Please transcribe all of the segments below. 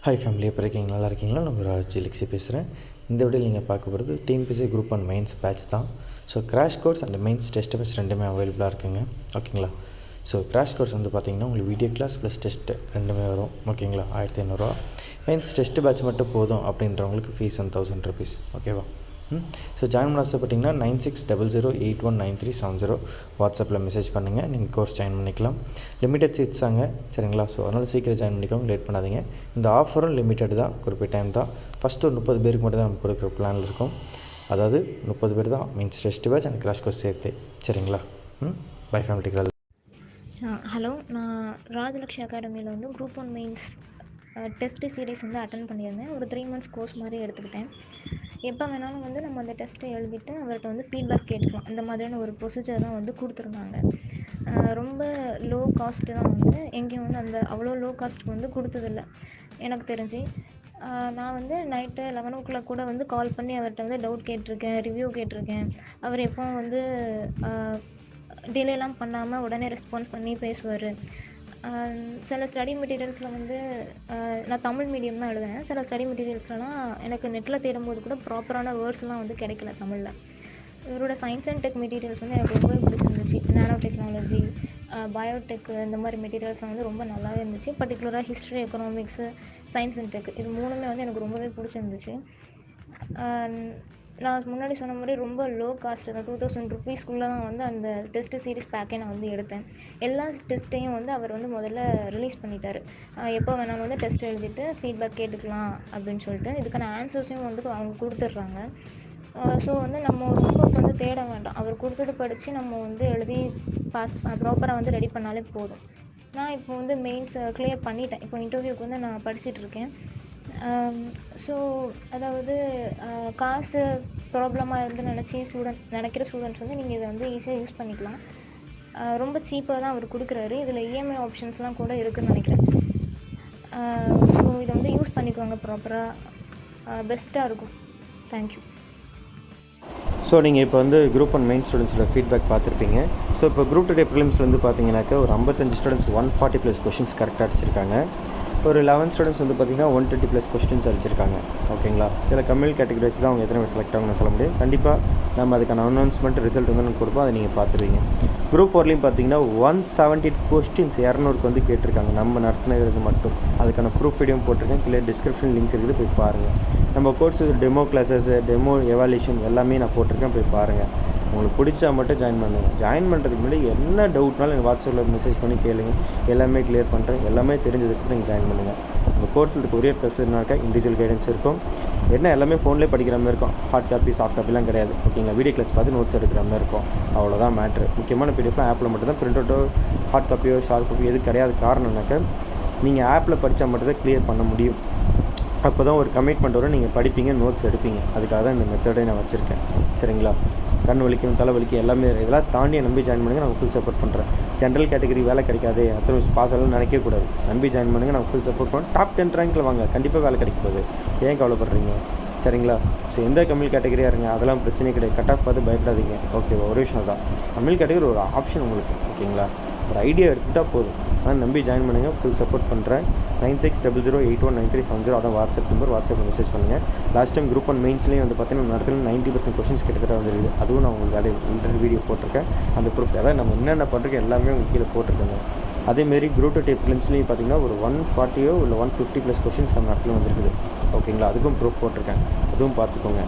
Hi family, எப்படி இருக்கீங்க? நல்லா இருக்கீங்களா? நம்ம ராஜ்லக்ஷி பேசுகிறேன். இந்த வீடியோவில் நீங்கள் பார்க்க போகிறது TNPSC group and mains batch தான். So crash course and mains test batch ரெண்டுமே அவைலபிளாக இருக்குங்க. ஓகேங்களா? ஸோ கிராஷ் கோர்ஸ் வந்து பார்த்திங்கன்னா உங்களுக்கு வீடியோ கிளாஸ் ப்ளஸ் டெஸ்ட்டு ரெண்டுமே வரும். ஓகேங்களா? 1500 மெயின்ஸ் டெஸ்ட் பேட்ச் மட்டும் போதும் அப்படின்றவங்களுக்கு ஃபீஸ் 1000 ருபீஸ். ஓகேவா? ஸோ ஜாயின் பண்ண ஆசைப்பட்டிங்கன்னா 9600819370 வாட்ஸ்அப்பில் மெசேஜ் பண்ணுங்கள். நீங்கள் கோர்ஸ் ஜாயின் பண்ணிக்கலாம். லிமிட்டட் சீட்ஸாங்க, சரிங்களா? ஸோ அதனால் சீக்கிரம் ஜாயின் பண்ணிக்கோங்க, லேட் பண்ணாதீங்க. இந்த ஆஃபரும் லிமிட்டட் தான், குறிப்பிட்ட டைம் தான். ஃபஸ்ட்டு ஒரு 30 பேருக்கு மட்டும் தான் நம்ம கொடுக்குற பிளானில் இருக்கும். அதாவது 30 பேர் தான் means test batch and crash course சேர்த்து, சரிங்களா? பை ஃபேமிலிக்கு. ஹலோ, நான் ராஜலக்ஷி அகாடமியில் வந்து group one mains test series வந்து அட்டன் பண்ணியிருந்தேன். ஒரு 3 months கோர்ஸ் மாதிரி எடுத்துக்கிட்டேன். எப்போ வேணாலும் வந்து நம்ம அந்த டெஸ்ட்டை எழுதிட்டு அவர்கிட்ட வந்து ஃபீட்பேக் கேட்கலாம். இந்த மாதிரியான ஒரு ப்ரொசீஜர் தான் வந்து கொடுத்துருந்தாங்க. ரொம்ப லோ காஸ்ட்டு தான், வந்து எங்கேயும் வந்து அந்த அவ்வளோ லோ காஸ்ட்டுக்கு வந்து கொடுத்ததில்ல எனக்கு தெரிஞ்சு. நான் வந்து நைட்டு 11 o'clock கூட வந்து கால் பண்ணி அவர்கிட்ட வந்து டவுட் கேட்டிருக்கேன், ரிவ்யூ கேட்டிருக்கேன். அவர் எப்போ வந்து டிலேலாம் பண்ணாமல் உடனே ரெஸ்பான்ஸ் பண்ணி பேசுவார். சில ஸ்டடி மெட்டீரியல்ஸில் வந்து நான் தமிழ் மீடியம் தான் எழுதுனேன். சில ஸ்டடி மெட்டீரியல்ஸ்லாம் எனக்கு நெட்டில் தேடும்போது கூட ப்ராப்பரான வேர்ட்ஸ்லாம் வந்து கிடைக்கல தமிழில். இவரோட சயின்ஸ் அண்ட் டெக் மெட்டீரியல்ஸ் வந்து எனக்கு ரொம்பவே பிடிச்சிருந்துச்சு. நானோ டெக்னாலஜி, பயோடெக், இந்த மாதிரி மெட்டீரியல்ஸ்லாம் வந்து ரொம்ப நல்லாவே இருந்துச்சு. பர்டிகுலராக history, economics, science and tech, இது மூணுமே வந்து எனக்கு ரொம்பவே பிடிச்சிருந்துச்சு. நான் முன்னாடி சொன்ன மாதிரி ரொம்ப லோ காஸ்ட்டு தான், 2000 ருபீஸ்க்குள்ளே தான் வந்து அந்த டெஸ்ட்டு சீரிஸ் பேக்கே நான் வந்து எடுத்தேன். எல்லா டெஸ்ட்டையும் வந்து அவர் வந்து முதல்ல ரிலீஸ் பண்ணிட்டார். எப்போ வேணாலும் வந்து டெஸ்ட் எழுதிட்டு ஃபீட்பேக் கேட்டுக்கலாம் அப்படின்னு சொல்லிட்டு. இதுக்கான ஆன்சர்ஸையும் வந்து அவங்க கொடுத்துட்றாங்க. ஸோ வந்து நம்ம ரொம்ப வந்து தேட வேண்டாம். அவர் கொடுத்தது படித்து நம்ம வந்து எழுதி ப்ராப்பராக வந்து ரெடி பண்ணாலே போதும். நான் இப்போ வந்து மெயின்ஸ் கிளியர் பண்ணிட்டேன். இப்போ இன்டர்வியூக்கு வந்து நான் படிச்சுட்ருக்கேன். ஸோ அதாவது காசு ப்ராப்ளமாக இருந்து நினைக்கிற ஸ்டூடெண்ட்ஸ் வந்து நீங்கள் இதை வந்து ஈஸியாக யூஸ் பண்ணிக்கலாம். ரொம்ப சீப்பாக தான் அவர் கொடுக்குறாரு. இதில் இஎம்ஐ ஆப்ஷன்ஸ்லாம் கூட இருக்குதுன்னு நினைக்கிறேன். ஸோ இதை வந்து யூஸ் பண்ணிக்குவாங்க, ப்ராப்பராக பெஸ்ட்டாக இருக்கும். தேங்க்யூ. ஸோ நீங்கள் இப்போ வந்து குரூப் அண்ட் மெயின் ஸ்டூடெண்ட்ஸோட ஃபீட்பேக் பார்த்துருப்பீங்க. ஸோ இப்போ குரூப் டுடே ப்ரிலிம்ஸ் வந்து பார்த்தீங்கன்னாக்கா ஒரு 55 ஸ்டூடெண்ட்ஸ் 140+ கொஷின்ஸ் கரெக்டாக அடிச்சிருக்காங்க. ஒரு 11 ஸ்டூடெண்ட்ஸ் வந்து பார்த்திங்கன்னா 120+ கொஸ்டின்ஸ் அடிச்சிருக்காங்க. ஓகேங்களா? இதில் கம்யூனல் கேட்டகரி வச்சு தான் அவங்க எத்தனை பேர் செலக்ட் ஆகணும்னு சொல்ல முடியும். கண்டிப்பாக நம்ம அதுக்கான அனௌன்ஸ்மெண்ட் ரிசல்ட் வந்து நம்ம கொடுப்போம், அதை நீங்கள் பார்த்துருவீங்க. குரூப் 4லையும் பார்த்தீங்கன்னா 170 கொஸ்டின்ஸ் 200க்கு வந்து கேட்டிருக்காங்க, நம்ம நடத்தினது மட்டும். அதுக்கான ப்ரூஃப் வீடியோ போட்டிருக்கேன், கீழே டிஸ்கிரிப்ஷன் லிங்க் இருக்குது, போய் பாருங்கள். நம்ம course demo classes, demo evaluation எல்லாமே நான் போட்டிருக்கேன், போய் பாருங்கள். உங்களுக்கு பிடிச்சா மட்டும் ஜாயின் பண்ணுங்கள். ஜாயின் பண்ணுறதுக்கு முன்னாடி என்ன டவுட்னாலும் எனக்கு வாட்ஸ்அப்பில் மெசேஜ் பண்ணி கேளுங்க, எல்லாமே கிளியர் பண்ணுறேன். எல்லாமே தெரிஞ்சதுக்கு நீங்கள் ஜாயின் பண்ணுங்கள். உங்கள் கோர்ஸில் இருக்க ஒரே ப்ளஸ்னாக்கா இண்டிவிஜுவல் கைடன்ஸ் இருக்கும். என்ன எல்லாமே ஃபோன்லேயே படிக்கிற மாதிரி இருக்கும். ஹார்ட் காப்பி, சாஃப்ட் காப்பிலாம் கிடையாது. ஓகேங்களா? வீடியோ கிளாஸ் பார்த்து நோட்ஸ் எடுக்கிற மாதிரி இருக்கும். அவ்வளோதான் மேட்ரு. முக்கியமான பிடிஎஃப்லாம் ஆப்பில் மட்டும் தான். பிரிண்ட் அவுட்டோ, ஹார்ட் காப்பியோ, ஷார்ட் காப்பியோ எது கிடையாது. காரணம்னாக்கா நீங்கள் ஆப்பில் படித்தா மட்டும் தான் கிளியர் பண்ண முடியும். அப்போ தான் ஒரு கமிட்மெண்ட் வரும், நீங்கள் படிப்பீங்க, நோட்ஸ் எடுப்பீங்க. அதுக்காக தான் இந்த மெத்தடை நான் வச்சுருக்கேன், சரிங்களா? கண் வலிக்கும், தலை வலிக்கும், எல்லாமே இதெல்லாம் தாண்டி நம்பி ஜாயின் பண்ணுங்கள். நான் ஃபுல் சப்போர்ட் பண்ணுறேன். ஜென்ரல் கேட்டகரி வேலை கிடைக்காது, அத்தனை பாஸ் ஆகலாம் நினைக்கக்கூடாது. நம்பி ஜாயின் பண்ணுங்கள், நான் ஃபுல் சப்போர்ட் பண்ணுறேன். டாப் 10 ரேங்கில் வாங்க, கண்டிப்பாக வேலை கிடைக்க போகுது. ஏன் கவலைப்படுறீங்க? சரிங்களா? ஸோ எந்த கம்யூனல் கேட்டகரியாக இருங்க, அதெல்லாம் பிரச்சனை கிடையாது. கட் ஆஃப் பார்த்து பயப்படாதீங்க. ஓகேவா? ஒரு விஷயம் தான், கம்யூனல் கேட்டகரி ஒரு ஆப்ஷன் உங்களுக்கு. ஓகேங்களா? ஒரு ஐடியா எடுத்துக்கிட்டால் போதும். ஆனால் நம்பி ஜாயின் பண்ணுங்கள், ஃபுல் சப்போர்ட் பண்ணுறேன். 9600819370 அதான் வாட்ஸ்அப் நம்பர். வாட்ஸ்அப்பில் மெசேஜ் பண்ணுங்கள். லாஸ்ட் டைம் குரூப் ஒன் மெயின்ஸ்லேயும் வந்து பார்த்தீங்கன்னா நடத்துல 90% கொஷின்ஸ் கிட்டத்தட்ட வந்துருக்குது. அதுவும் நான் உங்களுக்கு இன்டர்வியூ வீடியோ போட்டிருக்கேன். அந்த ப்ரூஃப் அதாவது நம்ம என்னென்ன பண்ணுறோம் எல்லாமே உங்களுக்கு கீழே போட்டிருக்கேங்க. அதேமாரி குரூப் டூ ப்ரிலிம்ஸ்லேயும் பார்த்தீங்கன்னா ஒரு 140 இல்லை 150+ கொஷின்ஸ் நம்ம இடத்துல வந்துருக்குது. ஓகேங்களா? அதுக்கும் ப்ரூஃப் போட்டிருக்கேன், அதுவும் பார்த்துக்கோங்க.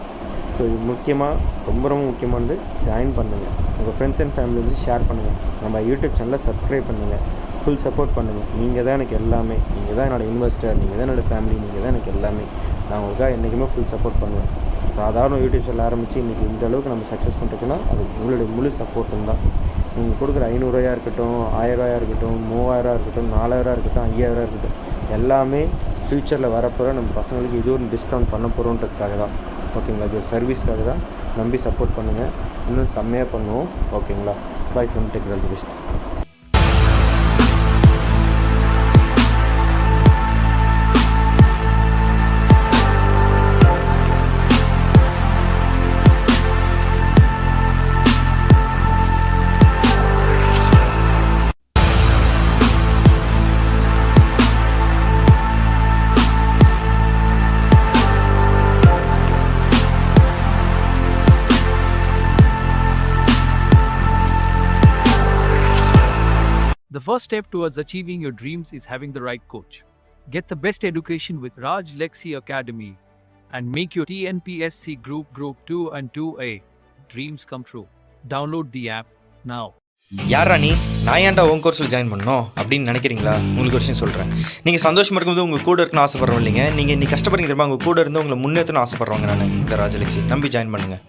ஸோ இது முக்கியமாக, ரொம்ப ரொம்ப முக்கியமானது, ஜாயின் பண்ணுங்கள். உங்கள் ஃப்ரெண்ட்ஸ் அண்ட் ஃபேமிலி வந்து ஷேர் பண்ணுங்கள். நம்ம யூடியூப் சேனலை சப்ஸ்கிரைப் பண்ணுங்கள். ஃபுல் சப்போர்ட் பண்ணுங்கள். நீங்கள் தான் எனக்கு எல்லாமே. நீங்கள் தான் என்னோடய இன்வெஸ்டர், நீங்கள் தான் என்னோடய ஃபேமிலி, நீங்கள் தான் எனக்கு எல்லாமே. நான் உங்களுக்காக என்றைக்குமே ஃபுல் சப்போர்ட் பண்ணுவேன். சாதாரண யூடியூப் சேனல் ஆரம்பித்து இன்றைக்கி இந்த அளவுக்கு நம்ம சக்ஸஸ் பண்ணுறதுக்குன்னா அது உங்களுடைய முழு சப்போர்ட்டும் தான். நீங்கள் கொடுக்குற 500 ரூபாயாக இருக்கட்டும், 1000 ரூபாயாக இருக்கட்டும், 3000 இருக்கட்டும், 4000 இருக்கட்டும், 5000 இருக்கட்டும், எல்லாமே ஃப்யூச்சரில் வரப்போகிற நம்ம பசங்களுக்கு இது ஒரு டிஸ்கவுண்ட் பண்ண போகிறோன்றதுக்காக தான். ஓகேங்களா? இது ஒரு சர்வீஸ்க்காக தான். நம்பி சப்போர்ட் பண்ணுங்கள். இன்னும் செம்மையாக பண்ணுவோம். ஓகேங்களா? By from take all the best. The first step towards achieving your dreams is having the right coach. Get the best education with RAJLAKSI Academy and make your Tnpsc Group 2 and 2A dreams come true. Download the app now. யாரா நீ, நான் ஏன்டா உன் கோர்ஸில் join பண்ணணும் அப்படின்னு நினைக்கிறீங்களா? உங்களுக்கு ஒரு விஷயம் சொல்கிறேன். நீங்கள் சந்தோஷமாக இருக்கும்போது உங்கள் கூட இருக்கணும்னு ஆசைப்படுறோம் இல்லைங்க. நீங்கள் இன்னைக்கு கஷ்டப்படுறீங்க தெரியுமா? உங்கள் கூட இருந்து உங்களை முன்னேற்றணும்னு ஆசைப்படுறவங்க நான் இந்த ராஜலக்ஷ்மி நம்பி ஜாயின் பண்ணுங்கள்.